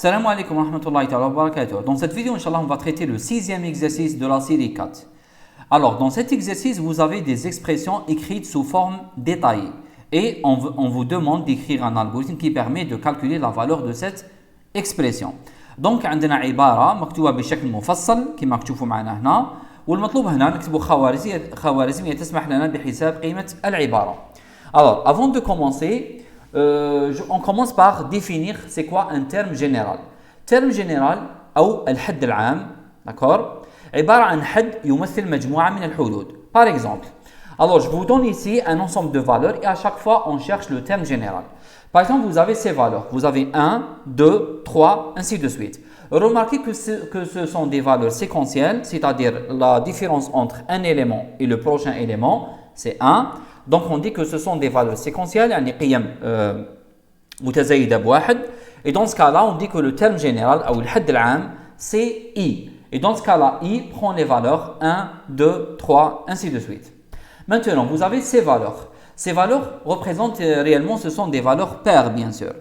Salam alaikum wa rahmatullahi wa barakatuh. Dans cette vidéo, Inch'Allah, on va traiter le sixième exercice de la série 4. Alors, dans cet exercice, vous avez des expressions écrites sous forme détaillée. Et on vous demande d'écrire un algorithme qui permet de calculer la valeur de cette expression. Donc, عندنا عبارة مكتوبة بشكل مفصل كما تشوفوا معنا هنا. والمطلوب هنا نكتب خوارزمية تسمح لنا بحساب قيمة العبارة. Alors, avant de commencer, on commence par définir c'est quoi un terme général. Terme général أو الحد العام, d'accord, عبارة عن حد يمثل مجموعة من الحدود. Par exemple, alors je vous donne ici un ensemble de valeurs et à chaque fois on cherche le terme général. Par exemple, vous avez ces valeurs. Vous avez 1, 2, 3, ainsi de suite. Remarquez que ce sont des valeurs séquentielles, c'est-à-dire la différence entre un élément et le prochain élément, c'est 1. Donc, on dit que ce sont des valeurs séquentielles, يعني قيم متزايدة بواحد. Et dans ce cas-là, on dit que le terme général, ou le الحد العام, c'est I. Et dans ce cas-là, I prend les valeurs 1, 2, 3, ainsi de suite. Maintenant, vous avez ces valeurs. Ces valeurs représentent réellement, ce sont des valeurs paires, bien sûr.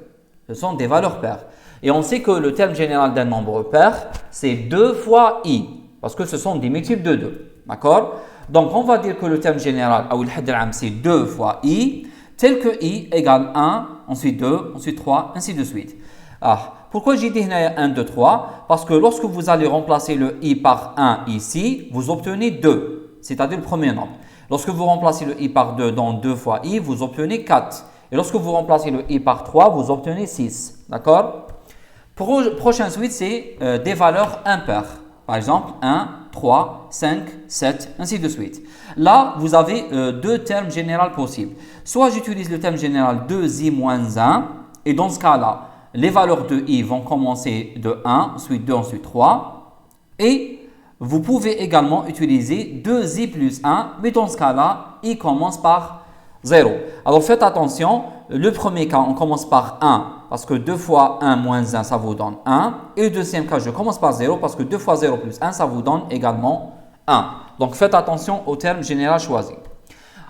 Ce sont des valeurs paires. Et on sait que le terme général d'un nombre pair, c'est 2 fois I, parce que ce sont des multiples de 2. D'accord? Donc, on va dire que le terme général, ou le had al-am, c'est 2 fois I, tel que I égale 1, ensuite 2, ensuite 3, ainsi de suite. Pourquoi j'ai dit 1, 2, 3? Parce que lorsque vous allez remplacer le I par 1 ici, vous obtenez 2, c'est-à-dire le premier nombre. Lorsque vous remplacez le I par 2 dans 2 fois I, vous obtenez 4. Et lorsque vous remplacez le I par 3, vous obtenez 6. D'accord? Prochaine suite, c'est des valeurs impaires. Par exemple, 1, 3, 5, 7, ainsi de suite. Là, vous avez deux termes généraux possibles. Soit j'utilise le terme général 2i moins 1. Et dans ce cas-là, les valeurs de I vont commencer de 1, ensuite 2, ensuite 3. Et vous pouvez également utiliser 2i plus 1, mais dans ce cas-là, I commence par 0. Alors faites attention, le premier cas, on commence par 1, parce que 2 fois 1 moins 1, ça vous donne 1. Et le deuxième cas, je commence par 0, parce que 2 fois 0 plus 1, ça vous donne également 1. Donc faites attention au terme général choisi.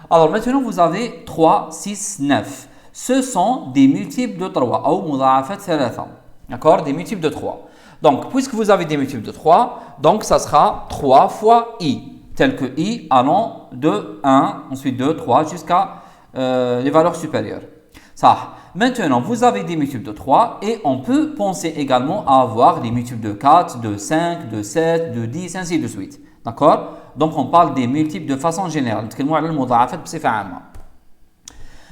Alors maintenant, vous avez 3, 6, 9. Ce sont des multiples de 3, ou مضاعفات ثلاثة. D'accord? Des multiples de 3. Donc, puisque vous avez des multiples de 3, donc ça sera 3 fois I, tel que I allant de 1, ensuite 2, 3, jusqu'à les valeurs supérieures. Ça. Maintenant, vous avez des multiples de 3 et on peut penser également à avoir des multiples de 4, de 5, de 7, de 10, ainsi de suite. D'accord? Donc, on parle des multiples de façon générale.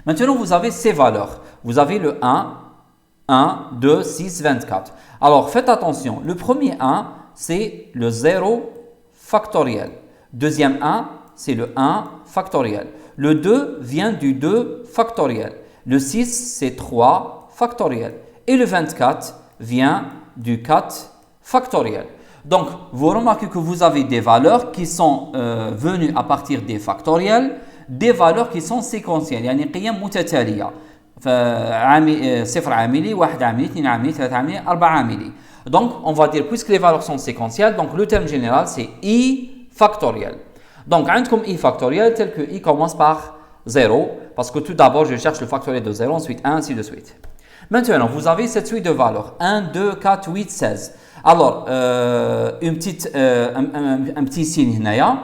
Maintenant, vous avez ces valeurs. Vous avez le 1, 2, 6, 24. Alors, faites attention. Le premier 1, c'est le 0 factoriel. Deuxième 1, c'est le 1 factoriel. Le 2 vient du 2 factoriel. Le 6, c'est 3 factoriel. Et le 24 vient du 4 factoriel. Donc, vous remarquez que vous avez des valeurs qui sont venues à partir des factoriels, des valeurs qui sont séquentielles. يعني قيم متتالية. صفر عاملي، واحد عاملي، اثنين عاملي، ثلاثة عاملي، أربعة عاملي. Donc, on va dire, puisque les valeurs sont séquentielles, donc le terme général, c'est I factoriel. Donc, عندكم I factoriel tel que I commence par 0, parce que tout d'abord, je cherche le factoriel de 0, ensuite 1, ainsi de suite. Maintenant, vous avez cette suite de valeurs. 1, 2, 4, 8, 16. Alors, un petit signe هنايا.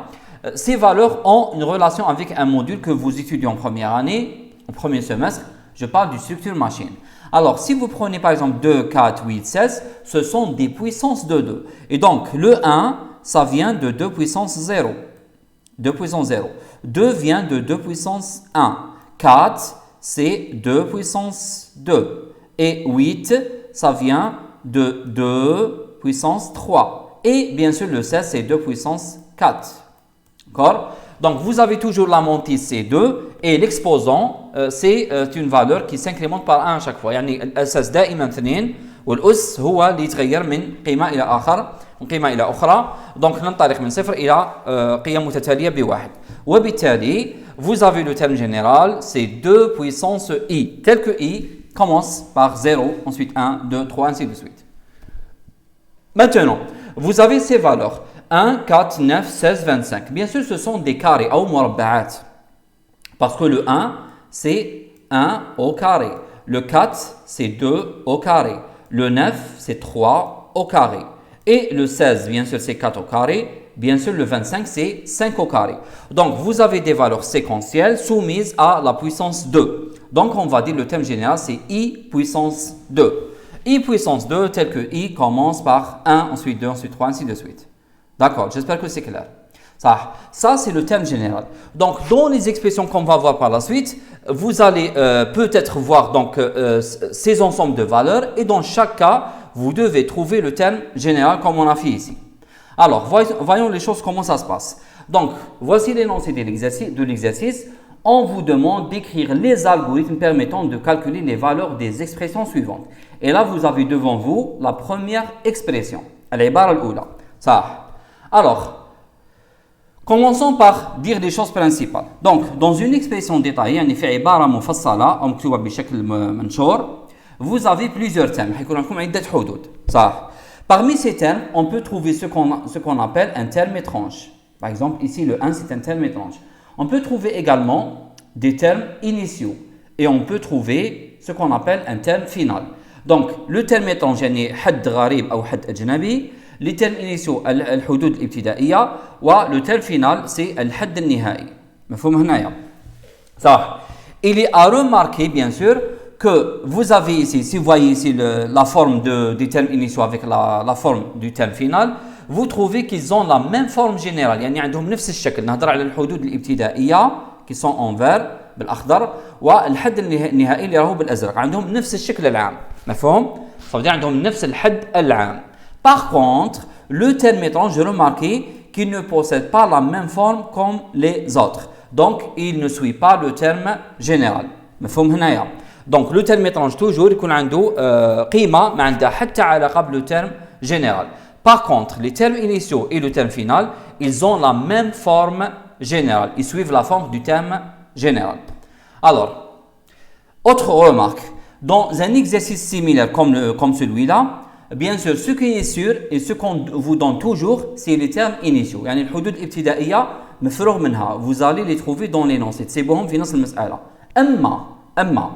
Ces valeurs ont une relation avec un module que vous étudiez en première année, au premier semestre. Je parle du structure machine. Alors, si vous prenez par exemple 2, 4, 8, 16, ce sont des puissances de 2. Et donc, le 1, ça vient de 2 puissance 0. 2 puissance 0. 2 vient de 2 puissance 1. 4, c'est 2 puissance 2. Et 8, ça vient de 2 puissance 3. Et bien sûr, le 16, c'est 2 puissance 4. D'accord? Donc, vous avez toujours la montée C2 et l'exposant, c'est une valeur qui s'incrémente par 1 à chaque fois. يعني الأساس دائما 2 والأس هو اللي يتغير من قيمة إلى آخر من قيمة إلى أخرى. Donc, ننطلق من صفر إلى قيم متتالية بواحد. وبالتالي, vous avez le terme général, c'est 2 puissance I, tel que I commence par 0, ensuite 1, 2, 3, ainsi de suite. Maintenant, vous avez ces valeurs. 1, 4, 9, 16, 25. Bien sûr, ce sont des carrés, ou مربعات. Parce que le 1, c'est 1 au carré. Le 4, c'est 2 au carré. Le 9, c'est 3 au carré. Et le 16, bien sûr, c'est 4 au carré. Bien sûr, le 25, c'est 5 au carré. Donc, vous avez des valeurs séquentielles soumises à la puissance 2. Donc, on va dire le terme général, c'est I puissance 2. I puissance 2, tel que I commence par 1, ensuite 2, ensuite 3, ainsi de suite. D'accord, j'espère que c'est clair. Ça c'est le terme général. Donc, dans les expressions qu'on va voir par la suite, vous allez peut-être voir donc, ces ensembles de valeurs et dans chaque cas, vous devez trouver le terme général comme on a fait ici. Alors, voyons les choses, comment ça se passe. Donc, voici l'énoncé de l'exercice. On vous demande d'écrire les algorithmes permettant de calculer les valeurs des expressions suivantes. Et là, vous avez devant vous la première expression. Al-ibara al-oula. Alors, commençons par dire les choses principales. Donc, dans une expression détaillée, vous avez plusieurs termes. Parmi ces termes, on peut trouver ce qu'on appelle un terme étrange. Par exemple, ici, le 1, c'est un terme étrange. On peut trouver également des termes initiaux. Et on peut trouver ce qu'on appelle un terme final. Donc, le terme étrange, يعني حد غريب أو حد أجنبي. Les termes initiaux, الحدود الابتدائية. Le terme final, c'est الحد النهائي. مفهوم هنايا؟ صح. Il est à remarquer, bien sûr, que vous avez ici, si vous voyez ici la forme du terme initiaux avec la forme du terme final, vous trouvez qu'ils ont la même forme générale. يعني عندهم نفس الشكل. نهضر على الحدود الابتدائية qui sont en vert بالأخضر والحد النهائي اللي راهو بالأزرق. عندهم نفس الشكل العام. مفهوم؟ ça veut dire عندهم نفس الحد العام. Par contre, le terme étrange, remarquez qu'il ne possède pas la même forme comme les autres. Donc, il ne suit pas le terme général. مفهوم هنايا؟ Donc, le terme étrange toujours يكون عنده قيمة ما عندها حتى علاقة بلو terme général. Par contre, les termes initiaux et le terme final, ils ont la même forme générale. Ils suivent la forme du terme général. Alors, autre remarque. Dans un exercice similaire comme celui-là, bien sûr, ce qui est sûr et ce qu'on vous donne toujours, c'est les termes initiaux. يعني الحدود الابتدائية مفروغ منها. Vous allez les trouver dans l'énoncé. تسيبوهم في نص المسألة. أما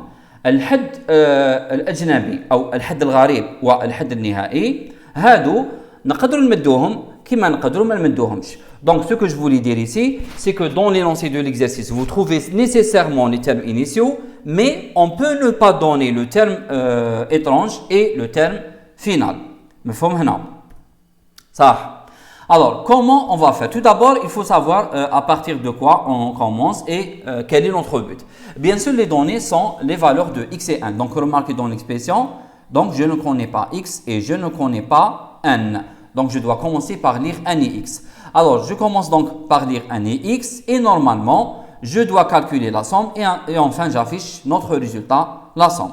الحد الأجنبي أو الحد الغريب والحد النهائي هادو نقدروا نمدوهم كما نقدروا ما نمدوهمش. Donc ce que je voulais dire ici, c'est que dans l'énoncé de l'exercice, vous trouvez nécessairement les termes initiaux, mais on peut ne pas donner le terme étrange et le terme final. مفهوم هنا؟ صح. Alors, comment on va faire? Tout d'abord, il faut savoir à partir de quoi on commence et quel est notre but. Bien sûr, les données sont les valeurs de x et n. Donc, remarquez dans l'expression, donc je ne connais pas x et je ne connais pas n. Donc, je dois commencer par lire n et x. Alors, je commence donc par lire n et x et normalement, je dois calculer la somme et enfin, j'affiche notre résultat, la somme.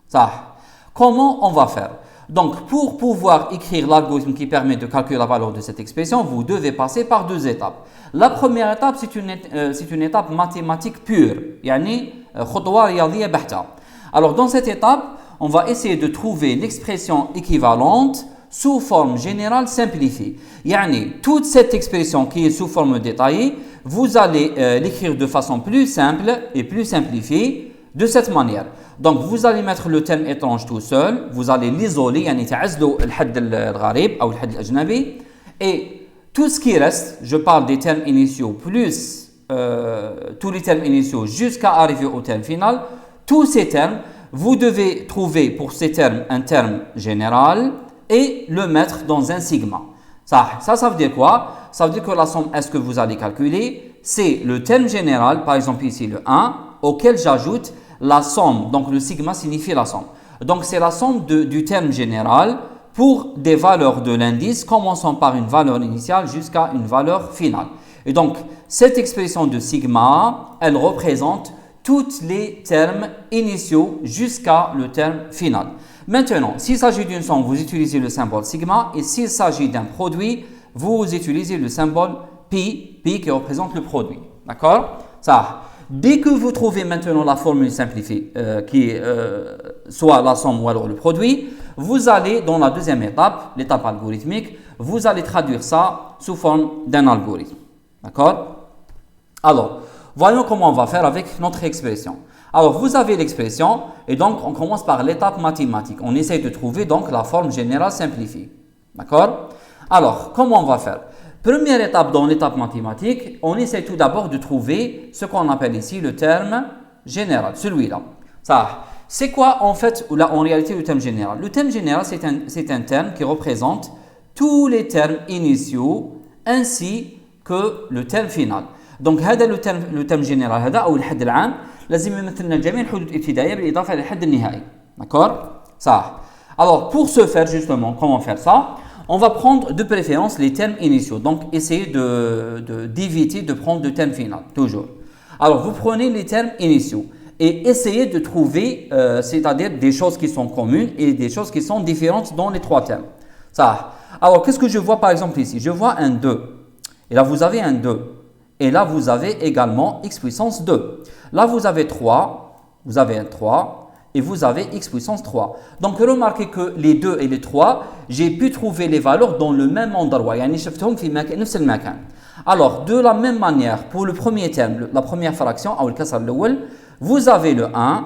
Ça. Comment on va faire? Donc, pour pouvoir écrire l'algorithme qui permet de calculer la valeur de cette expression, vous devez passer par deux étapes. La première étape, c'est une étape mathématique pure. يعني خطوة رياضية بحتة. Alors, dans cette étape, on va essayer de trouver l'expression équivalente sous forme générale simplifiée. يعني toute cette expression qui est sous forme détaillée, vous allez l'écrire de façon plus simple et plus simplifiée de cette manière. Donc, vous allez mettre le terme étrange tout seul, vous allez l'isoler, يعني تعزلوا الحد الغريب أو الحد الأجنبي, et tout ce qui reste, je parle des termes initiaux plus tous les termes initiaux jusqu'à arriver au terme final, tous ces termes, vous devez trouver pour ces termes un terme général et le mettre dans un sigma. Ça veut dire quoi? Ça veut dire que la somme S que vous allez calculer, c'est le terme général, par exemple ici le 1, auquel j'ajoute la somme, donc le sigma signifie la somme. Donc c'est la somme du terme général pour des valeurs de l'indice, commençant par une valeur initiale jusqu'à une valeur finale. Et donc cette expression de sigma, elle représente tous les termes initiaux jusqu'à le terme final. Maintenant, s'il s'agit d'une somme, vous utilisez le symbole sigma, et s'il s'agit d'un produit, vous utilisez le symbole pi qui représente le produit. D'accord? Ça. Dès que vous trouvez maintenant la formule simplifiée qui est soit la somme ou alors le produit, vous allez dans la deuxième étape, l'étape algorithmique, vous allez traduire ça sous forme d'un algorithme. D'accord? Alors, voyons comment on va faire avec notre expression. Alors, vous avez l'expression, et donc on commence par l'étape mathématique. On essaye de trouver donc la forme générale simplifiée. D'accord? Alors, comment on va faire? Première étape dans l'étape mathématique, on essaye tout d'abord de trouver ce qu'on appelle ici le terme général, celui-là. Ça, c'est quoi en fait, ou là, en réalité, le terme général? Le terme général, c'est un terme qui représente tous les termes initiaux ainsi que le terme final. Donc, هذا le terme général هذا أو الحد العام لازم يمثلنا جميع الحدود الابتدائية بالإضافة للحد النهائي. D'accord? Ça. Alors, pour ce faire justement, comment faire ça? On va prendre de préférence les termes initiaux. Donc, essayez d'éviter de prendre le terme final, toujours. Alors, vous prenez les termes initiaux et essayez de trouver, c'est-à-dire des choses qui sont communes et des choses qui sont différentes dans les trois termes. Ça. Alors, qu'est-ce que je vois par exemple ici? Je vois un 2. Et là, vous avez un 2. Et là, vous avez également x puissance 2. Là, vous avez 3. Vous avez un 3. Et vous avez x puissance 3. Donc, remarquez que les 2 et les 3, j'ai pu trouver les valeurs dans le même endroit. Alors, de la même manière, pour le premier terme, la première fraction, vous avez le 1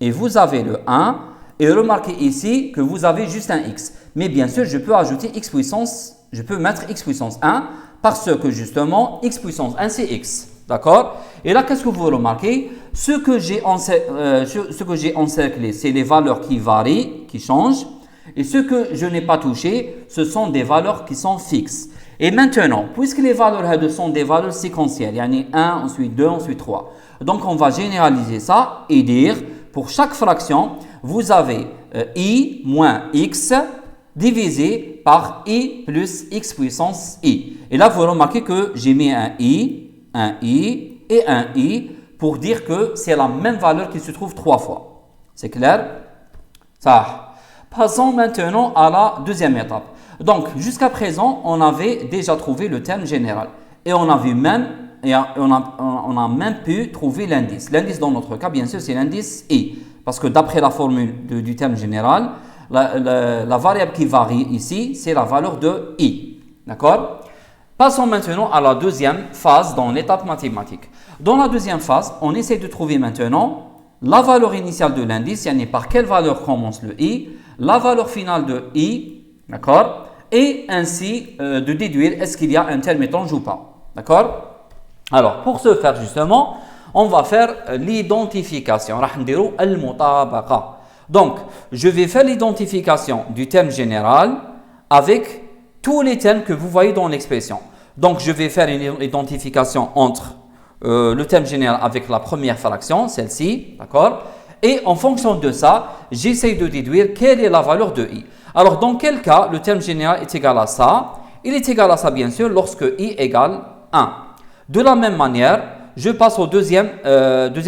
et vous avez le 1. Et remarquez ici que vous avez juste un x. Mais bien sûr, je peux ajouter x puissance, je peux mettre x puissance 1 parce que justement, x puissance 1, c'est x. D'accord? Et là, qu'est-ce que vous remarquez? Ce que j'ai encerclé, c'est les valeurs qui varient, qui changent. Et ce que je n'ai pas touché, ce sont des valeurs qui sont fixes. Et maintenant, puisque les valeurs sont des valeurs séquentielles, il y en a 1, ensuite 2, ensuite 3. Donc, on va généraliser ça et dire, pour chaque fraction, vous avez i moins x divisé par i plus x puissance i. Et là, vous remarquez que j'ai mis un i et un i pour dire que c'est la même valeur qui se trouve 3 fois. C'est clair? Ça. Passons maintenant à la deuxième étape. Donc, jusqu'à présent, on avait déjà trouvé le terme général. Et on a même pu trouver l'indice. L'indice, dans notre cas, bien sûr, c'est l'indice i. Parce que d'après la formule du terme général, la variable qui varie ici, c'est la valeur de i. D'accord? Passons maintenant à la deuxième phase dans l'étape mathématique. Dans la deuxième phase, on essaie de trouver maintenant la valeur initiale de l'indice, yani par quelle valeur commence le i, la valeur finale de i, d'accord, et ainsi de déduire est-ce qu'il y a un terme étrange ou pas. D'accord? Alors, pour ce faire justement, on va faire l'identification. Donc, je vais faire l'identification du terme général avec tous les termes que vous voyez dans l'expression. Donc, je vais faire une identification entre le terme général avec la première fraction, celle-ci, d'accord? Et en fonction de ça, j'essaie de déduire quelle est la valeur de i. Alors, dans quel cas le terme général est égal à ça? Il est égal à ça, bien sûr, lorsque i égale 1. De la même manière, je passe au deuxième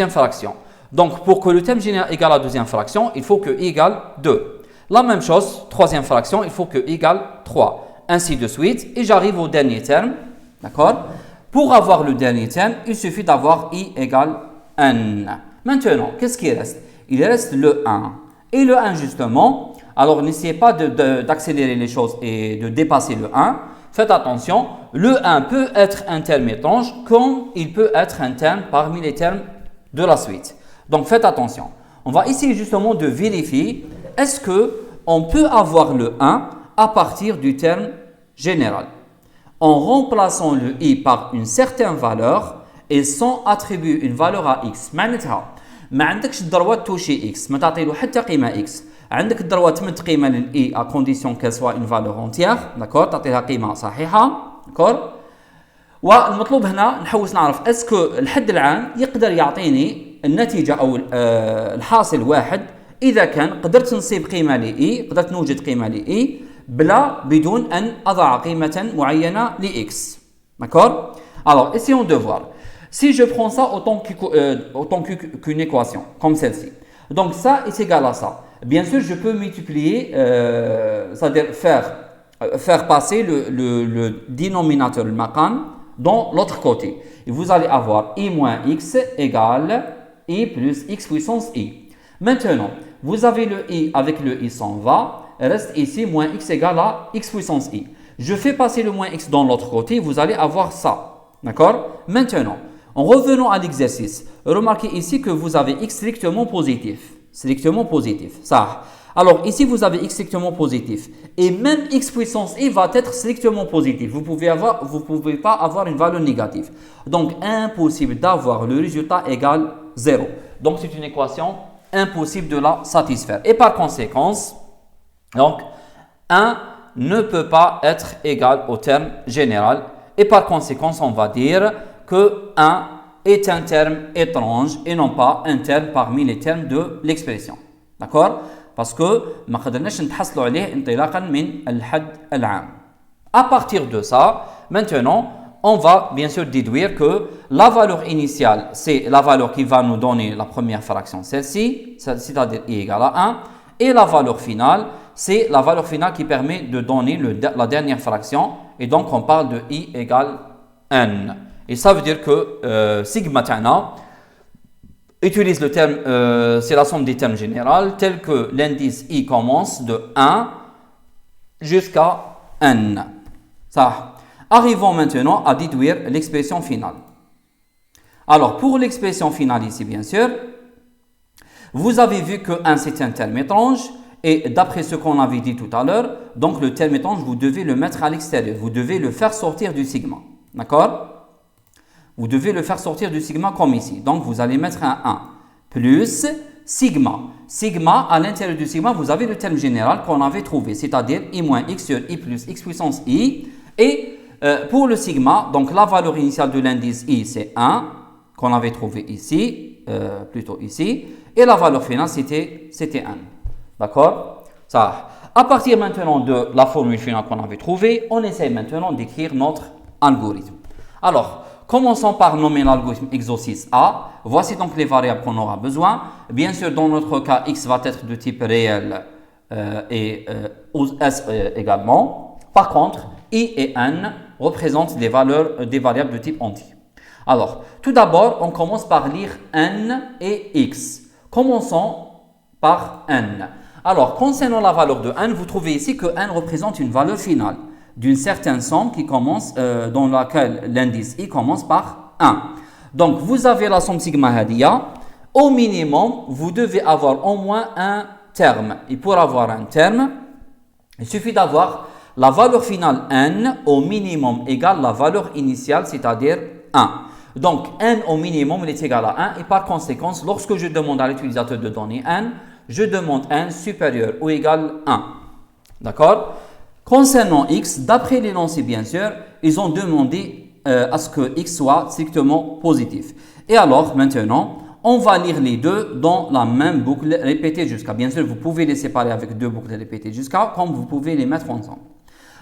fraction. Donc, pour que le terme général égale à la deuxième fraction, il faut que i égale 2. La même chose, troisième fraction, il faut que i égale 3. Ainsi de suite, et j'arrive au dernier terme, d'accord? Pour avoir le dernier terme, il suffit d'avoir i égale n. Maintenant, qu'est-ce qui reste? Il reste le 1. Et le 1, justement, alors n'essayez pas d'accélérer les choses et de dépasser le 1. Faites attention, le 1 peut être un terme étrange comme il peut être un terme parmi les termes de la suite. Donc, faites attention. On va essayer justement de vérifier est-ce qu'on peut avoir le 1 à partir du terme général. En remplaçant le i par une certaine valeur et sans attribuer une valeur à x. معناتها ما عندكش الدروة توشي x، ما تعطيلو حتى قيمة x. عندك الدروة تمد قيمة لل i à condition qu'elle soit une valeur entière، d'accord؟ تعطيها قيمة صحيحة، d'accord؟ والمطلوب هنا نحوس نعرف اسكو الحد العام يقدر يعطيني النتيجة أو الحاصل واحد إذا كان قدرت نصيب قيمة ل i، قدرت نوجد قيمة ل i بدون أن أضع قيمة معينة ل x. D'accord? Alors, essayons de voir. Si je prends ça autant qu'une équation, comme celle-ci. Donc, ça est égal à ça. Bien sûr, je peux multiplier, c'est-à-dire faire passer le dénominateur, le maqam, dans l'autre côté. Et vous allez avoir i moins x égale i plus x puissance i. Maintenant, vous avez le i avec le i s'en va. Reste ici moins x égale à x puissance i. Je fais passer le moins x dans l'autre côté, vous allez avoir ça. D'accord? Maintenant, En revenant à l'exercice, remarquez ici que vous avez x strictement positif. Strictement positif. Ça. Alors ici, vous avez x strictement positif. Et même x puissance i va être strictement positif. Vous pouvez pas avoir une valeur négative. Donc, impossible d'avoir le résultat égal 0. Donc, c'est une équation impossible de la satisfaire. Et par conséquent, donc, 1 ne peut pas être égal au terme général. Et par conséquent, on va dire que 1 est un terme étrange et non pas un terme parmi les termes de l'expression. D'accord? Parce que ما قدرناش نتحصلوا عليه انطلاقا من الحد العام. À partir de ça, maintenant, on va bien sûr déduire que la valeur initiale, c'est la valeur qui va nous donner la première fraction, celle-ci, c'est-à-dire i égale à 1, et la valeur finale, c'est la valeur finale qui permet de donner la dernière fraction, et donc on parle de i égale n. Et ça veut dire que sigma tana utilise le terme, c'est la somme des termes généraux, tel que l'indice i commence de 1 jusqu'à n. Ça. Arrivons maintenant à déduire l'expression finale. Alors, pour l'expression finale ici, bien sûr, vous avez vu que 1 c'est un terme étrange, et d'après ce qu'on avait dit tout à l'heure, donc le terme étrange, vous devez le mettre à l'extérieur, vous devez le faire sortir du sigma. D'accord? Vous devez le faire sortir du sigma comme ici. Donc, vous allez mettre un 1 plus sigma. Sigma, à l'intérieur du sigma, vous avez le terme général qu'on avait trouvé, c'est-à-dire i moins x sur i plus x puissance i. Et pour le sigma, donc la valeur initiale de l'indice i, c'est 1, qu'on avait trouvé ici, plutôt ici. Et la valeur finale, c'était 1. D'accord? Ça. À partir maintenant de la formule finale qu'on avait trouvée, on essaie maintenant d'écrire notre algorithme. Alors, commençons par nommer l'algorithme exercice A. Voici donc les variables qu'on aura besoin. Bien sûr, dans notre cas, x va être de type réel et s également. Par contre, i et n représentent des variables de type entier. Alors, tout d'abord, on commence par lire n et x. Commençons par n. Alors, concernant la valeur de n, vous trouvez ici que n représente une valeur finale d'une certaine somme qui commence, dans laquelle l'indice i commence par 1. Donc, vous avez la somme sigma hadia. Au minimum, vous devez avoir au moins un terme. Et pour avoir un terme, il suffit d'avoir la valeur finale n au minimum égale la valeur initiale, c'est-à-dire 1. Donc, n au minimum il est égal à 1 et par conséquent, lorsque je demande à l'utilisateur de donner n, je demande n supérieur ou égal à 1. D'accord? Concernant x, d'après l'énoncé bien sûr, ils ont demandé à ce que x soit strictement positif. Et alors, maintenant, on va lire les deux dans la même boucle répétée jusqu'à. Bien sûr, vous pouvez les séparer avec deux boucles répétées jusqu'à, comme vous pouvez les mettre ensemble.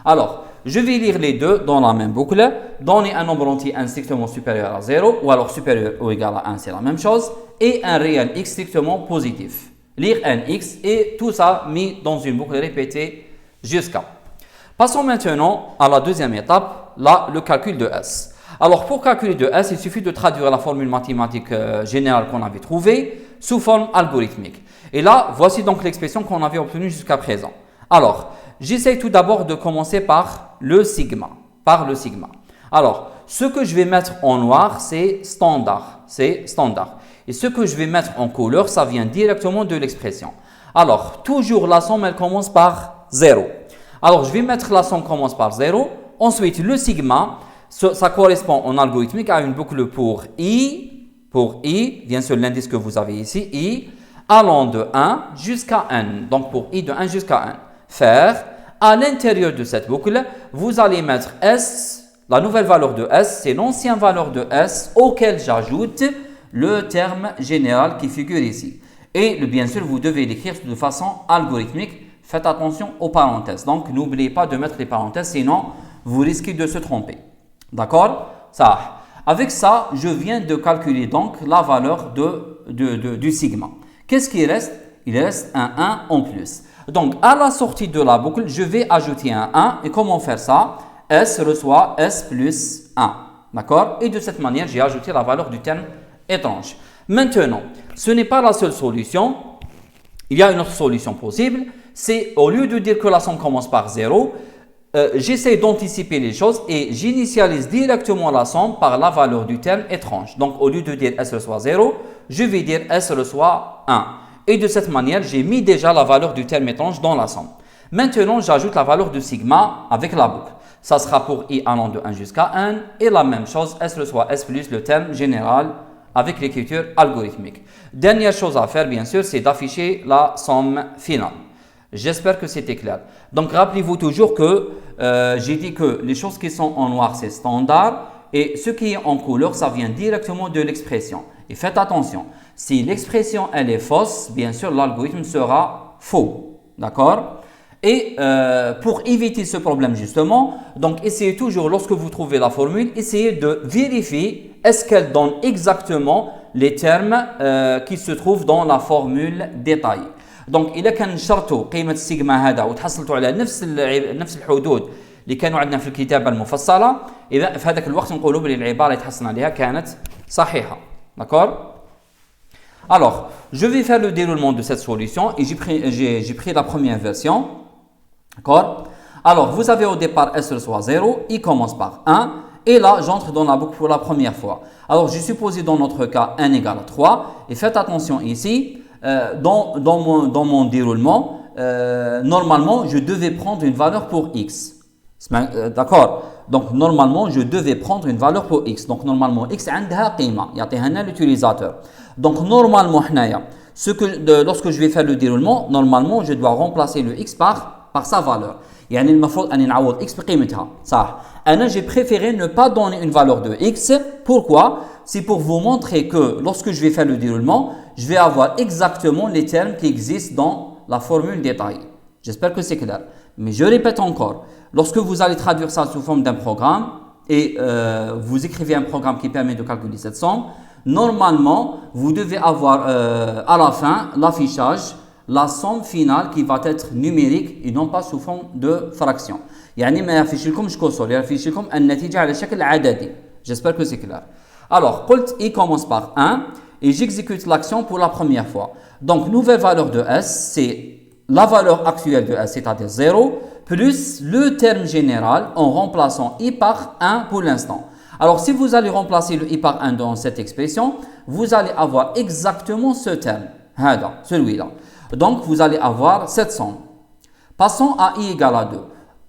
Alors, je vais lire les deux dans la même boucle, donner un nombre entier n strictement supérieur à 0, ou alors supérieur ou égal à 1, c'est la même chose, et un réel x strictement positif. Lire nx et tout ça mis dans une boucle répétée jusqu'à. Passons maintenant à la deuxième étape, là, le calcul de S. Alors, pour calculer de S, il suffit de traduire la formule mathématique générale qu'on avait trouvée sous forme algorithmique. Et là, voici donc l'expression qu'on avait obtenue jusqu'à présent. Alors, j'essaie tout d'abord de commencer par le sigma. Alors, ce que je vais mettre en noir, c'est standard. Et ce que je vais mettre en couleur, ça vient directement de l'expression. Alors, toujours la somme, elle commence par 0. Alors, je vais mettre la somme commence par 0. Ensuite, le sigma, ça correspond en algorithmique à une boucle pour i, bien sûr l'indice que vous avez ici, i, allant de 1 jusqu'à n. Donc, pour i de 1 jusqu'à n. Faire, à l'intérieur de cette boucle, vous allez mettre s, la nouvelle valeur de s, c'est l'ancienne valeur de s, auquel j'ajoute le terme général qui figure ici. Et bien sûr, vous devez l'écrire de façon algorithmique. Faites attention aux parenthèses. Donc, n'oubliez pas de mettre les parenthèses, sinon vous risquez de se tromper. D'accord? Ça. Avec ça, je viens de calculer donc la valeur du sigma. Qu'est-ce qui reste? Il reste un 1 en plus. Donc, à la sortie de la boucle, je vais ajouter un 1. Et comment faire ça? S reçoit S plus 1. D'accord? Et de cette manière, j'ai ajouté la valeur du terme étrange. Maintenant, ce n'est pas la seule solution. Il y a une autre solution possible. C'est au lieu de dire que la somme commence par 0, j'essaie d'anticiper les choses et j'initialise directement la somme par la valeur du terme étrange. Donc, au lieu de dire S reçoit 0, je vais dire S reçoit 1. Et de cette manière, j'ai mis déjà la valeur du terme étrange dans la somme. Maintenant, j'ajoute la valeur de sigma avec la boucle. Ça sera pour i allant de 1 jusqu'à 1 et la même chose, S reçoit S plus le terme général avec l'écriture algorithmique. Dernière chose à faire, bien sûr, c'est d'afficher la somme finale. J'espère que c'était clair. Donc, rappelez-vous toujours que j'ai dit que les choses qui sont en noir, c'est standard. Et ce qui est en couleur, ça vient directement de l'expression. Et faites attention, si l'expression, elle est fausse, bien sûr, l'algorithme sera faux. D'accord? Et pour éviter ce problème, justement, donc essayez toujours, lorsque vous trouvez la formule, essayez de vérifier est-ce qu'elle donne exactement les termes qui se trouvent dans la formule détaillée. دونك اذا كان نشرتوا قيمه السيجما هذا وتحصلتوا على نفس الحدود اللي كانوا عندنا في الكتابه المفصله، اذا في هذاك الوقت نقولوا بلي العباره اللي تحصلنا عليها كانت صحيحه. D'accord? Alors, je vais faire le déroulement de cette solution et j'ai pris la première version. D'accord? Alors, vous avez au départ S reçoit 0, il commence par 1 et là, j'entre dans la boucle pour la première fois. Alors, j'ai supposé dans notre cas n égale à 3 et faites attention ici. Dans mon déroulement, normalement, je devais prendre une valeur pour x. D'accord? Donc, normalement, je devais prendre une valeur pour x. Donc, normalement, x عندها قيمة يعطيها لنا l'utilisateur. Donc, normalement, lorsque je vais faire le déroulement, normalement, je dois remplacer le x par sa valeur. يعني المفروض أني نعوض x بقيمتها. صح. J'ai préféré ne pas donner une valeur de x. Pourquoi? C'est pour vous montrer que lorsque je vais faire le déroulement, je vais avoir exactement les termes qui existent dans la formule détaillée. J'espère que c'est clair. Mais je répète encore, lorsque vous allez traduire ça sous forme d'un programme et vous écrivez un programme qui permet de calculer cette somme, normalement, vous devez avoir à la fin l'affichage, la somme finale qui va être numérique et non pas sous forme de fraction. يعني ما يفيش لكمش كسور، يفيش لكم النتيجة على شكل عددي. J'espère que c'est clair. Alors, قلت il commence par 1 et j'exécute l'action pour la première fois. Donc, nouvelle valeur de S, c'est la valeur actuelle de S, c'est-à-dire 0, plus le terme général en remplaçant i par 1 pour l'instant. Alors, si vous allez remplacer le i par 1 dans cette expression, vous allez avoir exactement ce terme, celui-là. Donc, vous allez avoir cette somme. Passons à i égale à 2.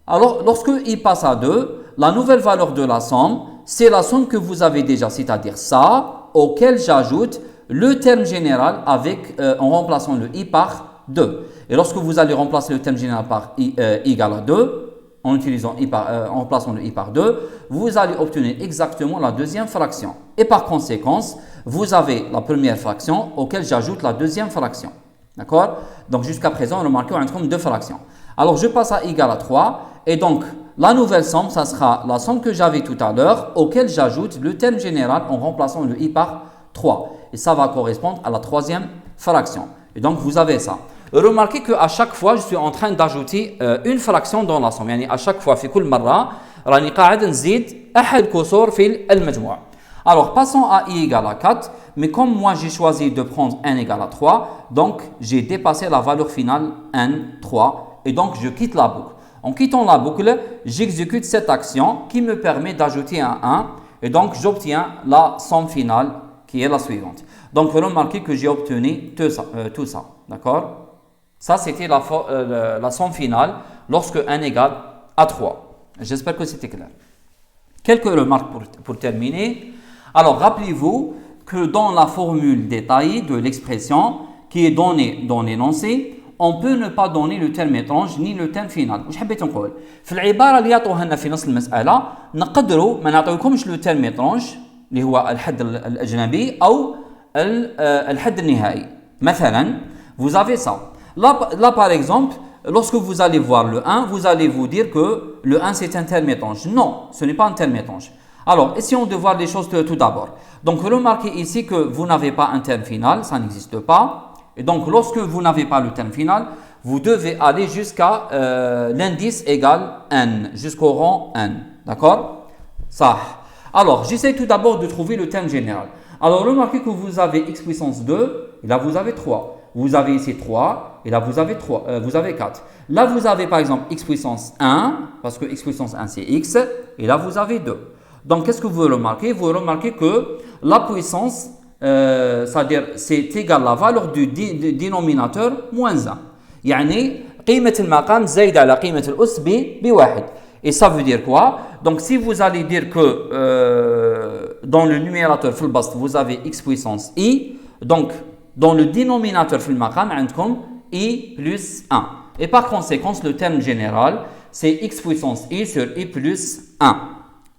Alors, lorsque i passe à 2, la nouvelle valeur de la somme, c'est la somme que vous avez déjà, c'est-à-dire ça, auquel j'ajoute le terme général en remplaçant le i par 2. Et lorsque vous allez remplacer le terme général par i égale à 2, en remplaçant le i par 2, vous allez obtenir exactement la deuxième fraction. Et par conséquence, vous avez la première fraction auquel j'ajoute la deuxième fraction. D'accord? Donc jusqu'à présent, remarquez, on a comme deux fractions. Alors je passe à i égale à 3 et donc la nouvelle somme, ça sera la somme que j'avais tout à l'heure auquel j'ajoute le terme général en remplaçant le i par 3. Et ça va correspondre à la troisième fraction. Et donc vous avez ça. Remarquez qu'à chaque fois, je suis en train d'ajouter une fraction dans la somme. يعني à chaque fois, في كل مرة راني قاعد نزيد أحد كسور في المجموع. Alors passons à i égale à 4. Mais comme moi j'ai choisi de prendre n égale à 3, donc j'ai dépassé la valeur finale n3 et donc je quitte la boucle. En quittant la boucle, j'exécute cette action qui me permet d'ajouter un 1 et donc j'obtiens la somme finale qui est la suivante. Donc remarquez que j'ai obtenu tout ça, d'accord? Ça c'était la somme finale lorsque n égale à 3. J'espère que c'était clair. Quelques remarques pour terminer. Alors rappelez-vous que dans la formule détaillée de l'expression qui est donnée dans l'énoncé, on peut ne pas donner le terme étrange ni le terme final. واش حبيت نقول؟ في العبارة اللي يعطوها لنا في نص المسألة نقدروا ما نعطيوكمش لو terme étrange اللي هو الحد الأجنبي أو الحد النهائي. مثلا, vous avez ça. Là par exemple, lorsque vous allez voir le 1, vous allez vous dire que le 1 c'est un terme étrange. Non, ce n'est pas un terme étrange. Alors, essayons de voir les choses tout d'abord. Donc, remarquez ici que vous n'avez pas un terme final, ça n'existe pas. Et donc, lorsque vous n'avez pas le terme final, vous devez aller jusqu'à l'indice égale n, jusqu'au rang n. D'accord? Ça. Alors, j'essaie tout d'abord de trouver le terme général. Alors, remarquez que vous avez x puissance 2, et là vous avez 3. Vous avez ici 3 et là vous avez 4. Là vous avez par exemple x puissance 1 parce que x puissance 1 c'est x et là vous avez 2. Donc qu'est-ce que vous remarquez? Vous remarquez que la puissance, c'est-à-dire c'est égal à la valeur du dénominateur moins 1. يعني قيمة المقام زايدة على قيمة الأس بواحد. Et ça veut dire quoi? Donc si vous allez dire que dans le numérateur في البسط vous avez x puissance i, donc dans le dénominateur في المقام عندكم i plus 1. Et par conséquent le terme général c'est x puissance i sur i plus 1.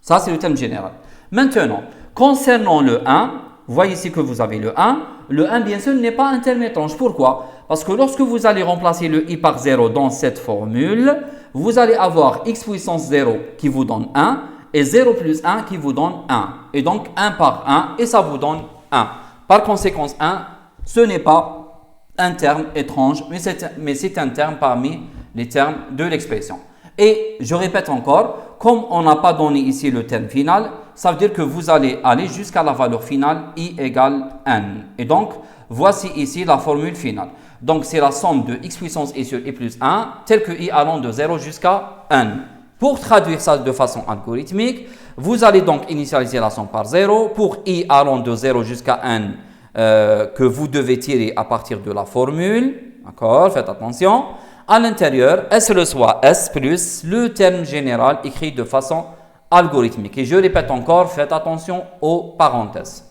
Ça c'est le terme général. Maintenant, concernant le 1, vous voyez ici que vous avez le 1. Le 1 bien sûr n'est pas un terme étrange. Pourquoi? Parce que lorsque vous allez remplacer le i par 0 dans cette formule, vous allez avoir x puissance 0 qui vous donne 1 et 0 plus 1 qui vous donne 1. Et donc 1 par 1 et ça vous donne 1. Par conséquent 1, ce n'est pas un terme étrange, mais c'est un terme parmi les termes de l'expression. Et je répète encore, comme on n'a pas donné ici le terme final, ça veut dire que vous allez aller jusqu'à la valeur finale i égale n. Et donc, voici ici la formule finale. Donc, c'est la somme de x puissance i sur i plus 1, tel que i allant de 0 jusqu'à n. Pour traduire ça de façon algorithmique, vous allez donc initialiser la somme par 0. Pour i allant de 0 jusqu'à n, que vous devez tirer à partir de la formule. D'accord, faites attention. À l'intérieur, S reçoit S plus le terme général écrit de façon algorithmique. Et je répète encore, faites attention aux parenthèses.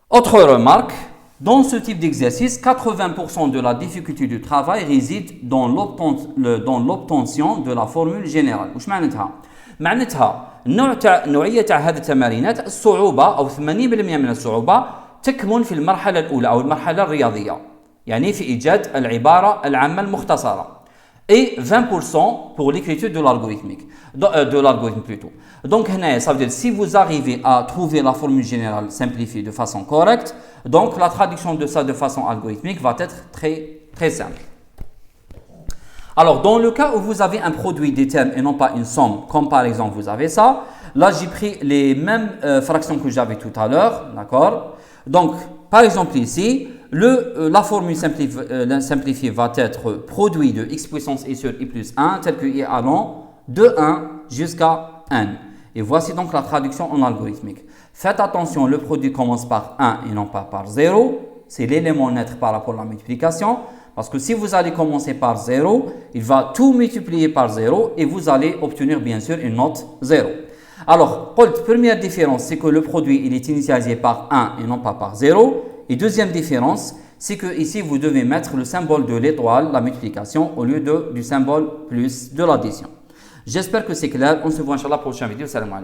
Autre remarque, dans ce type d'exercice, 80% de la difficulté du travail réside dans l'obtention de la formule générale. وش معناتها؟ معناتها نوعية هذه التمارينات الصعوبة أو 80% من الصعوبة تكمن في المرحلة الأولى أو المرحلة الرياضية. يعني في إيجاد العبارة العامة المختصرة. Et 20% pour l'écriture de l'algorithme plutôt. Donc, ça veut dire si vous arrivez à trouver la formule générale simplifiée de façon correcte, donc la traduction de ça de façon algorithmique va être très simple. Alors, dans le cas où vous avez un produit des termes et non pas une somme, comme par exemple vous avez ça, là j'ai pris les mêmes fractions que j'avais tout à l'heure, d'accord? Donc, par exemple ici, la formule simplifiée va être produit de x puissance i sur i plus 1 tel que i allant de 1 jusqu'à n. Et voici donc la traduction en algorithmique. Faites attention, le produit commence par 1 et non pas par 0. C'est l'élément neutre par rapport à la multiplication. Parce que si vous allez commencer par 0, il va tout multiplier par 0 et vous allez obtenir bien sûr une note 0. Alors, première différence, c'est que le produit il est initialisé par 1 et non pas par 0. Et deuxième différence, c'est que ici vous devez mettre le symbole de l'étoile, la multiplication, au lieu du symbole plus de l'addition. J'espère que c'est clair. On se voit Inch'Allah pour la prochaine vidéo. Salam alaikum.